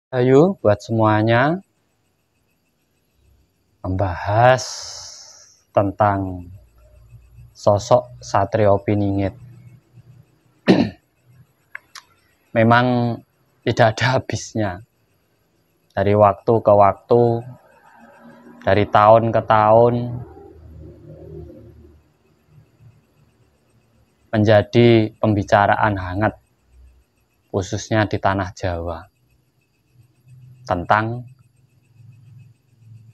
Ayo buat semuanya membahas tentang sosok Satrio Piningit. Memang tidak ada habisnya. Dari waktu ke waktu, dari tahun ke tahun, menjadi pembicaraan hangat, khususnya di tanah Jawa, tentang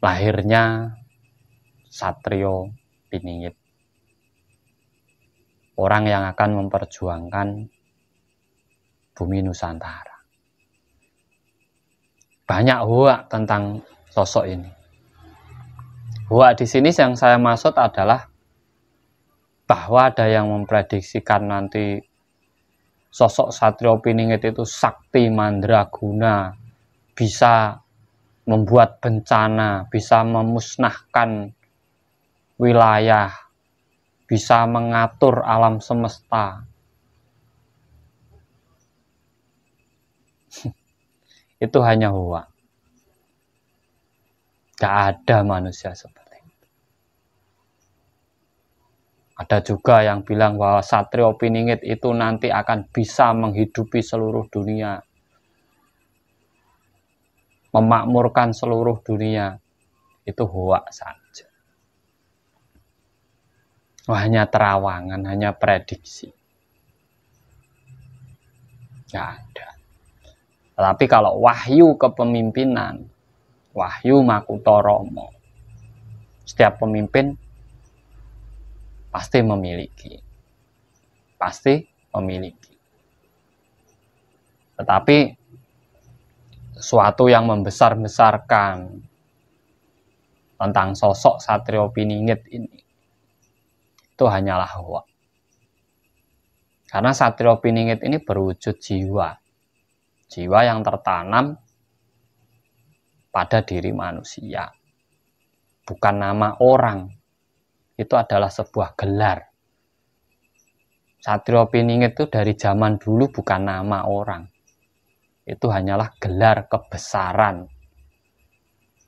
lahirnya Satrio Piningit, orang yang akan memperjuangkan bumi Nusantara. Banyak hoak tentang sosok ini. Hoak di sini yang saya maksud adalah bahwa ada yang memprediksikan nanti sosok Satrio Piningit itu sakti mandraguna, bisa membuat bencana, bisa memusnahkan wilayah, bisa mengatur alam semesta. Itu hanya hoak. Gak ada manusia seperti itu. Ada juga yang bilang bahwa Satrio Piningit itu nanti akan bisa menghidupi seluruh dunia, memakmurkan seluruh dunia. Itu hoak saja. Hanya terawangan, hanya prediksi. Gak ada. Tapi kalau wahyu kepemimpinan, wahyu Makutoromo, setiap pemimpin pasti memiliki. Tetapi sesuatu yang membesar-besarkan tentang sosok Satrio Piningit ini, itu hanyalah hoak. Karena Satrio Piningit ini berwujud jiwa yang tertanam pada diri manusia, bukan nama orang. Itu adalah sebuah gelar. Satrio Piningit itu dari zaman dulu bukan nama orang, itu hanyalah gelar kebesaran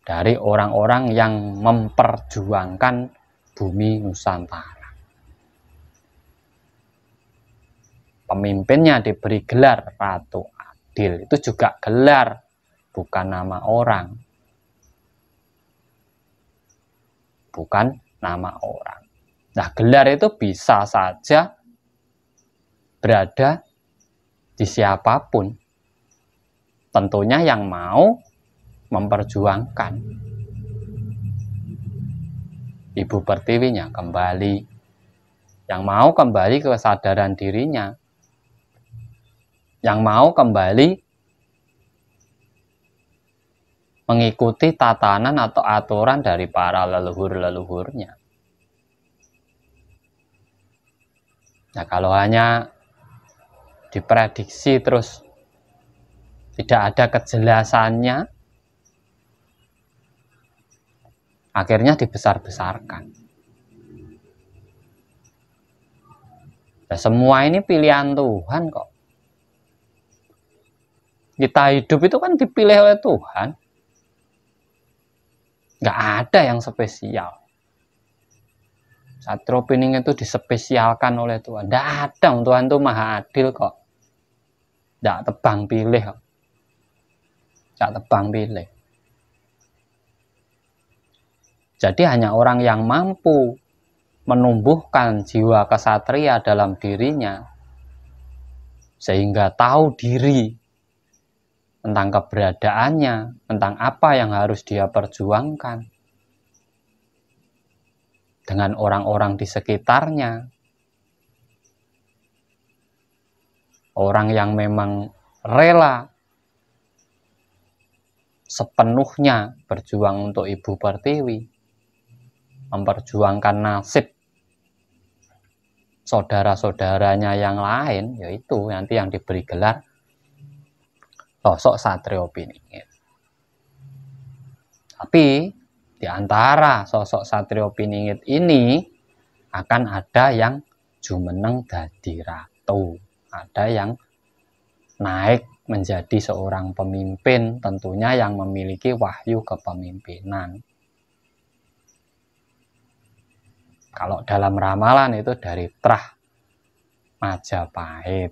dari orang-orang yang memperjuangkan bumi Nusantara. Pemimpinnya diberi gelar Ratu Adil, itu juga gelar, bukan nama orang. Bukan nama orang. Nah, gelar itu bisa saja berada di siapapun. Tentunya yang mau memperjuangkan Ibu Pertiwinya kembali, yang mau kembali ke kesadaran dirinya, yang mau kembali mengikuti tatanan atau aturan dari para leluhur-leluhurnya. Nah, kalau hanya diprediksi terus tidak ada kejelasannya, akhirnya dibesar-besarkan. Nah, semua ini pilihan Tuhan kok. Kita hidup itu kan dipilih oleh Tuhan. Nggak ada yang spesial. Satrio Piningit itu dispesialkan oleh Tuhan. Nggak ada, Tuhan itu maha adil kok. Nggak tebang pilih kok. Nggak tebang pilih. Jadi hanya orang yang mampu menumbuhkan jiwa kesatria dalam dirinya, sehingga tahu diri tentang keberadaannya, tentang apa yang harus dia perjuangkan dengan orang-orang di sekitarnya, orang yang memang rela sepenuhnya berjuang untuk Ibu Pertiwi, memperjuangkan nasib saudara-saudaranya yang lain, yaitu nanti yang diberi gelar sosok Satrio Piningit. Tapi di antara sosok Satrio Piningit ini akan ada yang jumeneng dadi ratu, ada yang naik menjadi seorang pemimpin, tentunya yang memiliki wahyu kepemimpinan. Kalau dalam ramalan itu dari Trah Majapahit.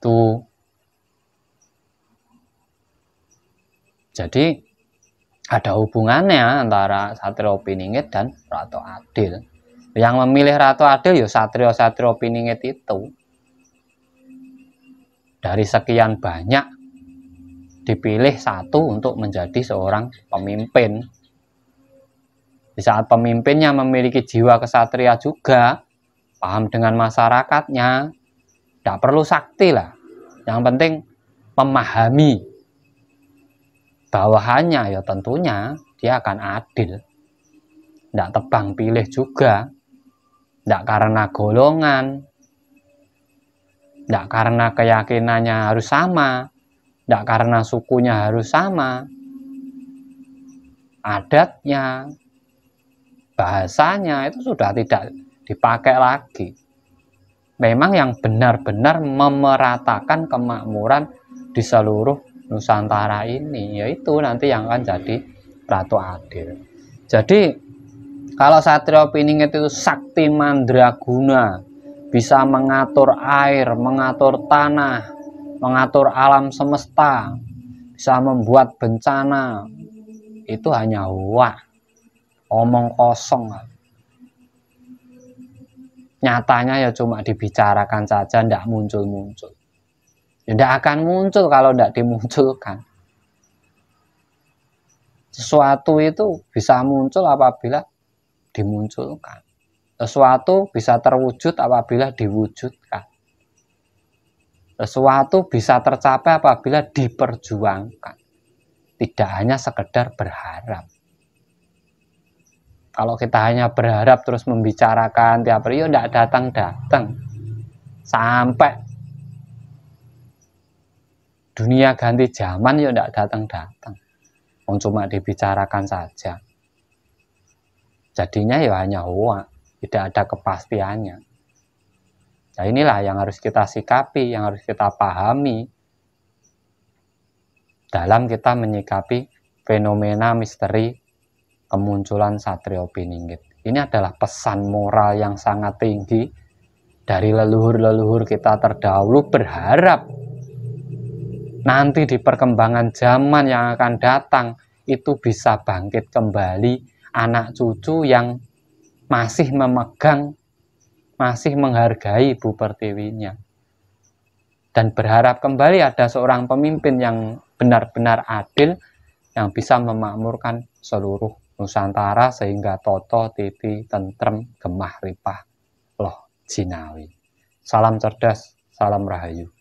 Itu jadi ada hubungannya antara Satrio Piningit dan Ratu Adil. Yang memilih Ratu Adil ya Satrio Piningit itu. Dari sekian banyak dipilih satu untuk menjadi seorang pemimpin. Di saat pemimpinnya memiliki jiwa kesatria juga, paham dengan masyarakatnya, tidak perlu sakti lah. Yang penting memahami bawahannya, ya tentunya dia akan adil. Tidak tebang pilih juga, tidak karena golongan, tidak karena keyakinannya harus sama, tidak karena sukunya harus sama, adatnya, bahasanya itu sudah tidak dipakai lagi. Memang yang benar-benar memeratakan kemakmuran di seluruh Nusantara ini, yaitu nanti yang akan jadi Ratu Adil. Jadi kalau Satrio Piningit itu sakti mandraguna, bisa mengatur air, mengatur tanah, mengatur alam semesta, bisa membuat bencana, itu hanya huwa, omong kosong. Nyatanya ya cuma dibicarakan saja, tidak muncul-muncul. Tidak akan muncul kalau tidak dimunculkan. Sesuatu itu bisa muncul apabila dimunculkan. Sesuatu bisa terwujud apabila diwujudkan. Sesuatu bisa tercapai apabila diperjuangkan. Tidak hanya sekedar berharap. Kalau kita hanya berharap terus membicarakan tiap hari, ya tidak datang-datang. Sampai dunia ganti zaman, ya tidak datang-datang. Cuma dibicarakan saja. Jadinya ya hanya huwa, tidak ada kepastiannya. Nah inilah yang harus kita sikapi, yang harus kita pahami dalam kita menyikapi fenomena misteri kemunculan Satrio Piningit. Ini adalah pesan moral yang sangat tinggi dari leluhur-leluhur kita terdahulu, berharap nanti di perkembangan zaman yang akan datang itu bisa bangkit kembali anak cucu yang masih memegang, masih menghargai Bu Pertiwinya. Dan berharap kembali ada seorang pemimpin yang benar-benar adil, yang bisa memakmurkan seluruh Nusantara sehingga toto, titi, tentrem, gemah, ripah, loh, jinawi. Salam cerdas, salam rahayu.